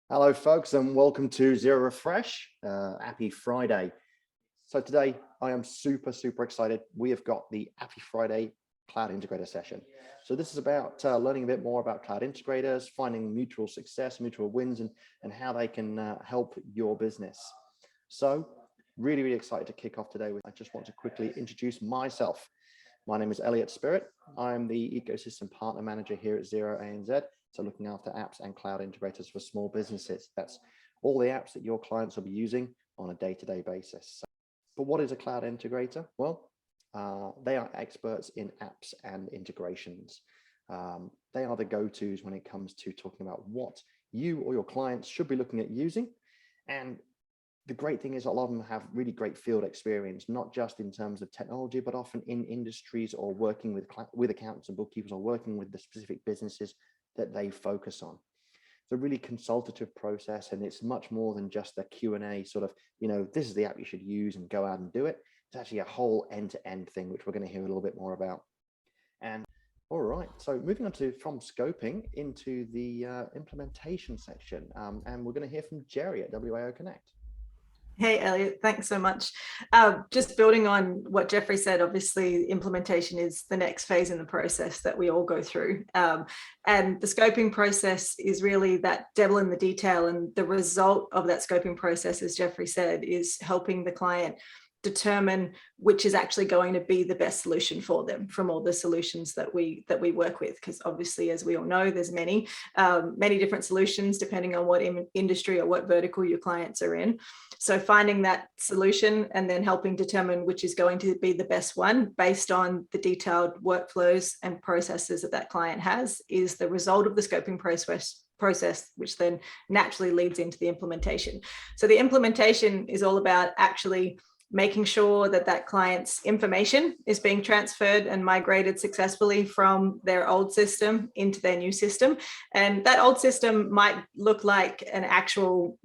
Hello, folks, and welcome to Xero Refresh. Happy Friday. So today I am super excited. We have got the Happy Friday Cloud Integrator session. So this is about learning a bit more about Cloud Integrators, finding mutual success, mutual wins, and how they can help your business. So really excited to kick off today. I just want to quickly introduce myself. My name is Elliot Spirit. I'm the Ecosystem Partner Manager here at Xero ANZ. So looking after apps and cloud integrators for small businesses. That's all the apps that your clients will be using on a day-to-day basis. But what is a cloud integrator? Well, they are experts in apps and integrations. They are the go-tos when it comes to talking about what you or your clients should be looking at using. And the great thing is a lot of them have really great field experience, not just in terms of technology, but often in industries or working with accountants and bookkeepers or working with the specific businesses that they focus on. It's a really consultative process, and it's much more than just a Q&A sort of, this is the app you should use and go out and do it. It's actually a whole end-to-end thing, which we're going to hear a little bit more about. And all right, so moving on from scoping into the implementation section, and we're going to hear from Jeri at WAOConnect. Hey, Elliot, thanks so much. Just building on what Jeffrey said, obviously implementation is the next phase in the process that we all go through. And the scoping process is really that devil in the detail. And the result of that scoping process, as Jeffrey said, is helping the client determine which is actually going to be the best solution for them from all the solutions that we work with, because obviously, as we all know, there's many different solutions depending on what industry or what vertical your clients are in. So finding that solution and then helping determine which is going to be the best one based on the detailed workflows and processes that client has is the result of the scoping process, which then naturally leads into the implementation. So the implementation is all about actually making sure that client's information is being transferred and migrated successfully from their old system into their new system. And that old system might look like an actual,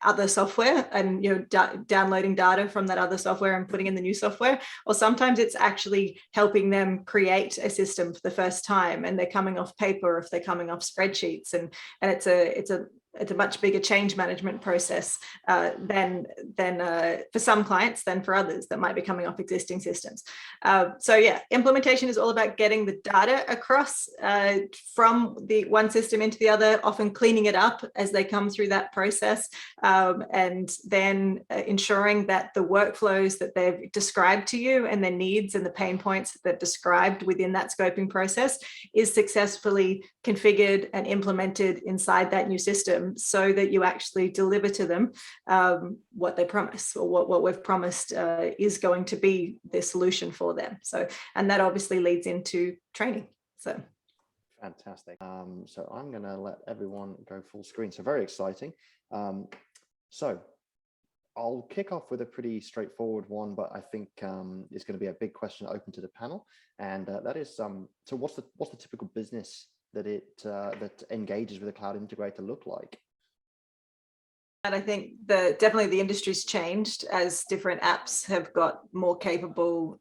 other software and downloading data from that other software and putting in the new software, or sometimes it's actually helping them create a system for the first time and they're coming off paper if they're coming off spreadsheets, and it's a much bigger change management process than for some clients than for others that might be coming off existing systems. So yeah, implementation is all about getting the data across from the one system into the other, often cleaning it up as they come through that process, and then ensuring that the workflows that they've described to you and their needs and the pain points that they've described within that scoping process is successfully configured and implemented inside that new system, so that you actually deliver to them what they promise, or what we've promised is going to be the solution for them. So, and that obviously leads into training. So fantastic. So I'm going to let everyone go full screen. So very exciting. So I'll kick off with a pretty straightforward one, but I think it's going to be a big question open to the panel, and that is so what's the typical business that that engages with a cloud integrator look like? And I think definitely the industry's changed as different apps have got more capable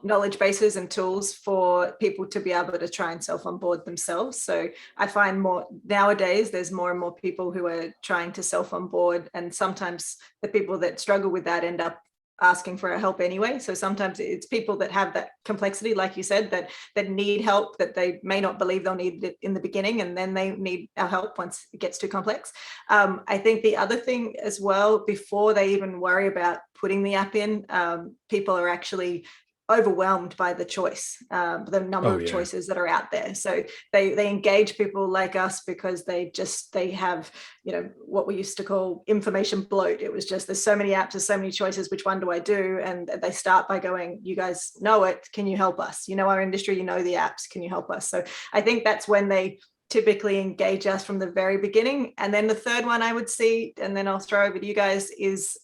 knowledge bases and tools for people to be able to try and self-onboard themselves. So I find more nowadays, there's more and more people who are trying to self-onboard, and sometimes the people that struggle with that end up asking for our help anyway. So sometimes it's people that have that complexity, like you said, that need help, that they may not believe they'll need it in the beginning, and then they need our help once it gets too complex. I think the other thing as well, before they even worry about putting the app in, people are actually overwhelmed by the choice, the number of choices that are out there. So they engage people like us because they have, what we used to call information bloat. It was just, there's so many apps, there's so many choices, which one do I do? And they start by going, you guys know it, can you help us? You know our industry, you know the apps, can you help us? So I think that's when they typically engage us from the very beginning. And then the third one I would see, and then I'll throw over to you guys, is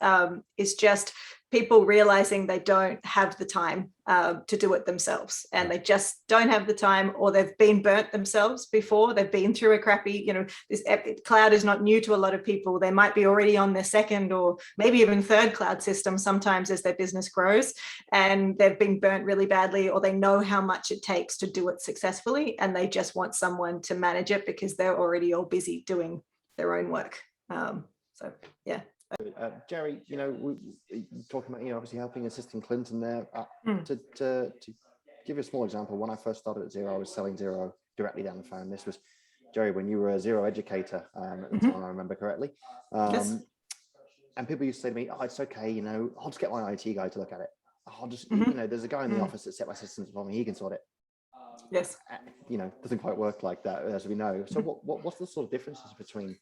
just people realizing they don't have the time to do it themselves, and they just don't have the time, or they've been burnt themselves before. They've been through a crappy, this cloud is not new to a lot of people. They might be already on their second or maybe even third cloud system sometimes as their business grows, and they've been burnt really badly, or they know how much it takes to do it successfully, and they just want someone to manage it because they're already all busy doing their own work. So yeah. Jeri, we talking about, obviously helping, assisting Clinton there. To give you a small example, when I first started at Xero, I was selling Xero directly down the phone. This was, Jeri, when you were a Xero educator at the time, I remember correctly. Yes. And people used to say to me, oh, it's okay, I'll just get my IT guy to look at it. I'll just, there's a guy in the office that set my systems for me, he can sort it. Yes. Doesn't quite work like that, as we know. So what's the sort of differences between,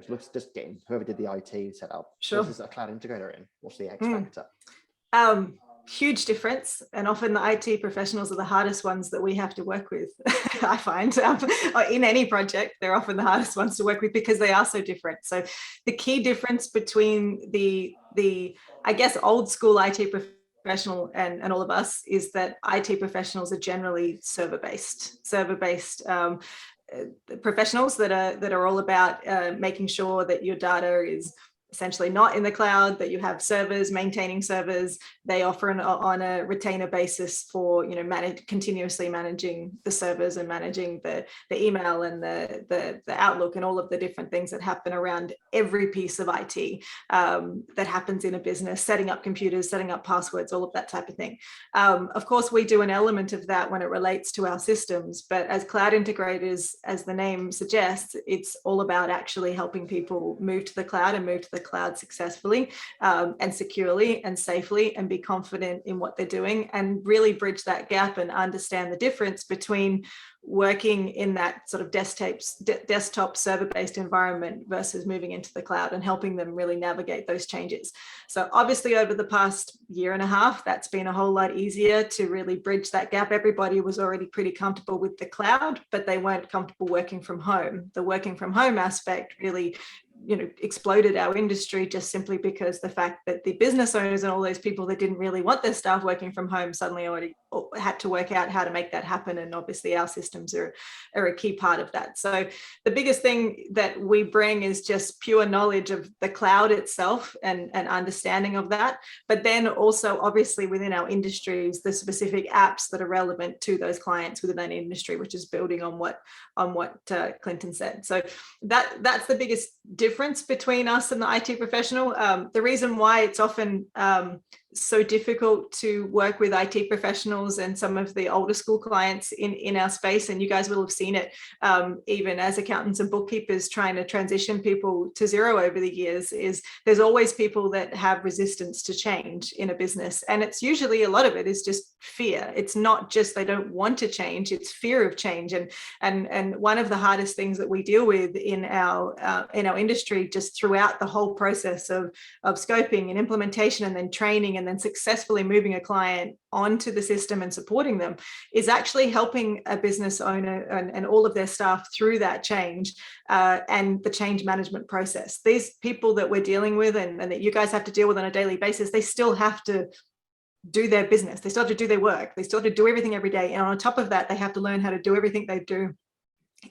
let's just getting whoever did the IT set up versus a cloud integrator in? What's the X factor? Huge difference, and often the IT professionals are the hardest ones that we have to work with. I find in any project, they're often the hardest ones to work with because they are so different. So the key difference between the I guess old school IT professional and all of us is that IT professionals are generally server-based professionals that are all about making sure that your data is essentially not in the cloud, that you have servers, maintaining servers. They offer on a retainer basis for, continuously managing the servers and managing the email and the Outlook and all of the different things that happen around every piece of IT that happens in a business, setting up computers, setting up passwords, all of that type of thing. Of course, we do an element of that when it relates to our systems, but as cloud integrators, as the name suggests, it's all about actually helping people move to the cloud and move to the cloud successfully and securely and safely, and be confident in what they're doing, and really bridge that gap and understand the difference between working in that sort of desktop server-based environment versus moving into the cloud, and helping them really navigate those changes. So obviously over the past year and a half, that's been a whole lot easier to really bridge that gap. Everybody was already pretty comfortable with the cloud, but they weren't comfortable working from home. The working from home aspect really exploded our industry, just simply because the fact that the business owners and all those people that didn't really want their staff working from home suddenly already had to work out how to make that happen. And obviously our systems are a key part of that. So the biggest thing that we bring is just pure knowledge of the cloud itself and understanding of that. But then also obviously within our industries, the specific apps that are relevant to those clients within that industry, which is building on what Clinton said. So that's the biggest difference between us and the IT professional. The reason why it's often so difficult to work with IT professionals and some of the older school clients in our space, and you guys will have seen it even as accountants and bookkeepers trying to transition people to Xero over the years, is there's always people that have resistance to change in a business, and it's usually a lot of it is just fear. It's not just they don't want to change, it's fear of change. And one of the hardest things that we deal with in our industry, just throughout the whole process of scoping and implementation and then training and then successfully moving a client onto the system and supporting them, is actually helping a business owner and all of their staff through that change and the change management process. These people that we're dealing with and that you guys have to deal with on a daily basis, they still have to do their business, they still have to do their work, they still have to do everything every day, and on top of that they have to learn how to do everything they do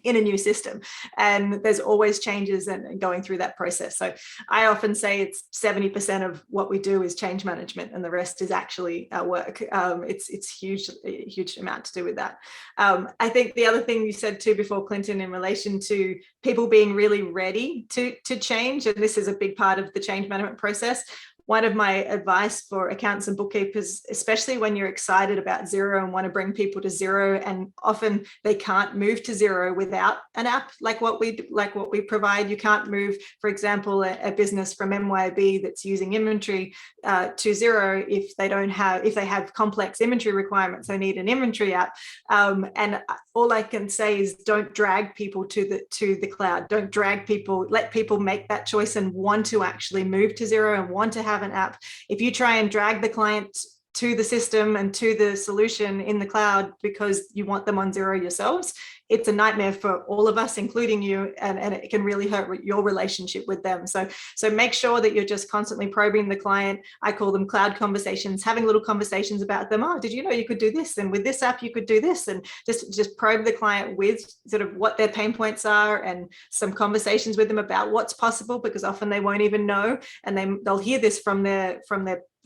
in a new system, and there's always changes and going through that process. So I often say it's 70% of what we do is change management, and the rest is actually our work. It's huge amount to do with that. I think the other thing you said too before, Clinton, in relation to people being really ready to change, and this is a big part of the change management process. One of my advice for accountants and bookkeepers, especially when you're excited about Xero and want to bring people to Xero, and often they can't move to Xero without an app like what we provide. You can't move, for example, a business from MYOB that's using inventory to Xero if they have complex inventory requirements. They need an inventory app. And all I can say is don't drag people to the cloud. Don't drag people. Let people make that choice and want to actually move to Xero and want to have an app. If you try and drag the client to the system and to the solution in the cloud because you want them on Xero yourselves, it's a nightmare for all of us, including you, and it can really hurt your relationship with them. So make sure that you're just constantly probing the client. I call them cloud conversations, having little conversations about them. Oh, did you know you could do this? And with this app, you could do this. And just probe the client with sort of what their pain points are, and some conversations with them about what's possible, because often they won't even know, and they'll hear this from their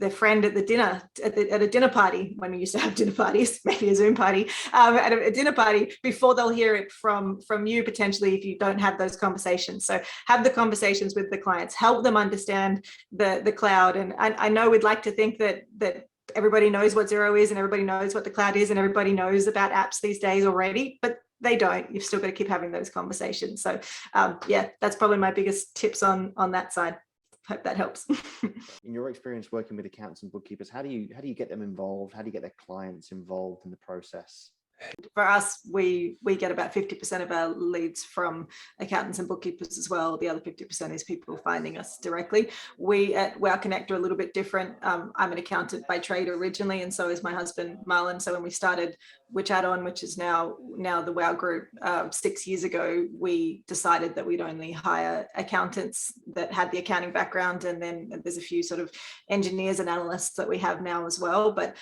their friend at the dinner, at a dinner party, when we used to have dinner parties, maybe a Zoom party, at a dinner party, before they'll hear it from you potentially, if you don't have those conversations. So have the conversations with the clients, help them understand the cloud. And I know we'd like to think that everybody knows what Xero is and everybody knows what the cloud is and everybody knows about apps these days already, but they don't. You've still got to keep having those conversations. So yeah, that's probably my biggest tips on that side. Hope that helps. In your experience working with accountants and bookkeepers, how do you get them involved? How do you get their clients involved in the process? For us, we get about 50% of our leads from accountants and bookkeepers as well. The other 50% is people finding us directly. We at WAOConnect are a little bit different. I'm an accountant by trade originally, and so is my husband Marlon. So when we started Which Add-on, which is now the WAO Group, 6 years ago, we decided that we'd only hire accountants that had the accounting background, and then there's a few sort of engineers and analysts that we have now as well. But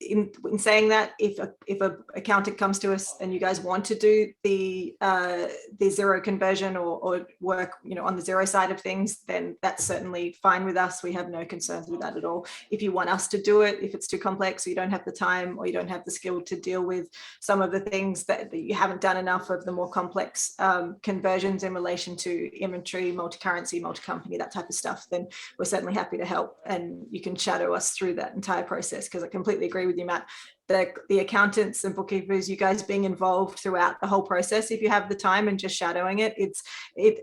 in saying that, if a accountant comes to us and you guys want to do the Xero conversion or work on the Xero side of things, then that's certainly fine with us. We have no concerns with that at all. If you want us to do it, if it's too complex or you don't have the time or you don't have the skill to deal with some of the things that you haven't done enough of, the more complex conversions in relation to inventory, multi-currency, multi-company, that type of stuff, then we're certainly happy to help, and you can shadow us through that entire process, because I completely agree with you, Matt. The accountants and bookkeepers, you guys being involved throughout the whole process, if you have the time, and just shadowing it,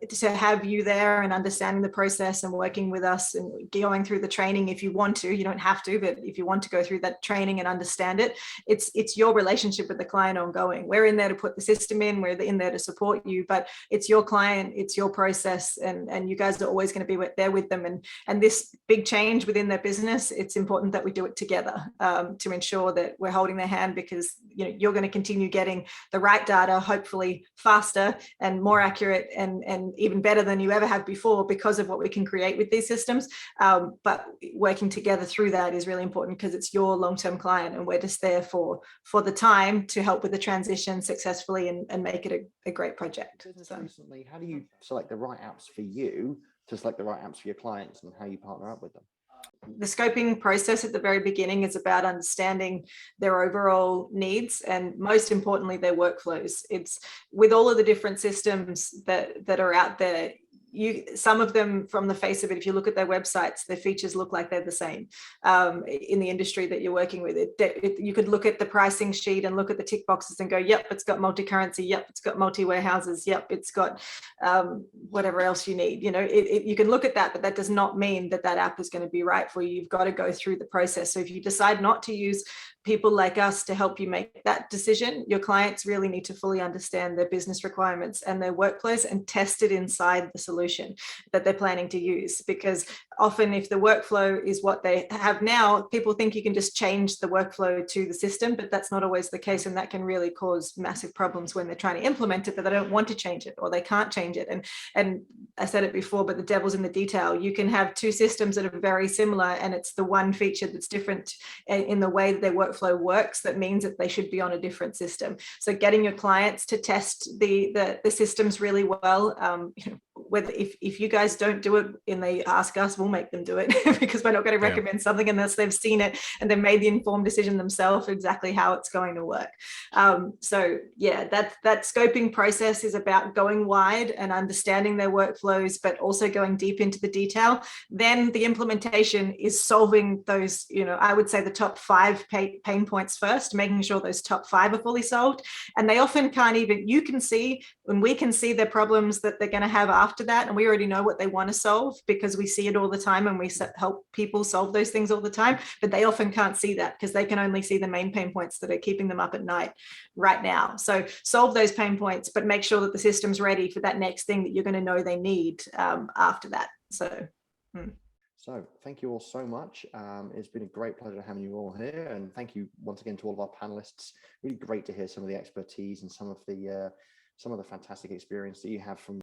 to have you there and understanding the process and working with us and going through the training. If you want to, you don't have to, but if you want to go through that training and understand it, it's your relationship with the client ongoing. We're in there to put the system in, we're in there to support you, but it's your client, it's your process, and you guys are always going to be there with them. And this big change within their business, it's important that we do it together, to ensure that we're holding their hand, because you're going to continue getting the right data, hopefully faster and more accurate and even better than you ever have before, because of what we can create with these systems. But working together through that is really important, because it's your long-term client, and we're just there for the time to help with the transition successfully and make it a great project. Recently, how do you select the right apps for you to select the right apps for your clients, and how you partner up with them? The scoping process at the very beginning is about understanding their overall needs, and most importantly, their workflows. It's with all of the different systems that are out there. Some of them, from the face of it, if you look at their websites, their features look like they're the same in the industry that you're working with. You could look at the pricing sheet and look at the tick boxes and go, yep, it's got multi-currency, yep, it's got multi-warehouses, yep, it's got whatever else you need. You can look at that, but that does not mean that app is going to be right for you. You've got to go through the process. So if you decide not to use people like us to help you make that decision, your clients really need to fully understand their business requirements and their workflows and test it inside the solution that they're planning to use. Because often, if the workflow is what they have now, people think you can just change the workflow to the system, but that's not always the case, and that can really cause massive problems when they're trying to implement it, but they don't want to change it or they can't change it. And I said it before, but the devil's in the detail. You can have two systems that are very similar, and it's the one feature that's different in the way that their workflow works that means that they should be on a different system. So getting your clients to test the systems really well, whether if you guys don't do it and they ask us, we'll make them do it because we're not going to recommend something unless they've seen it and they've made the informed decision themselves exactly how it's going to work. So yeah, that scoping process is about going wide and understanding their workflows, but also going deep into the detail. Then the implementation is solving those, I would say the top 5 pain points first, making sure those top 5 are fully solved. And they often can't even, you can see, when we can see their problems that they're going to have after that, and we already know what they want to solve because we see it all the time and we help people solve those things all the time, but they often can't see that because they can only see the main pain points that are keeping them up at night right now. So solve those pain points, but make sure that the system's ready for that next thing that you're going to know they need after that. So thank you all so much. It's been a great pleasure having you all here, and thank you once again to all of our panelists. Really great to hear some of the expertise and some of the fantastic experience that you have from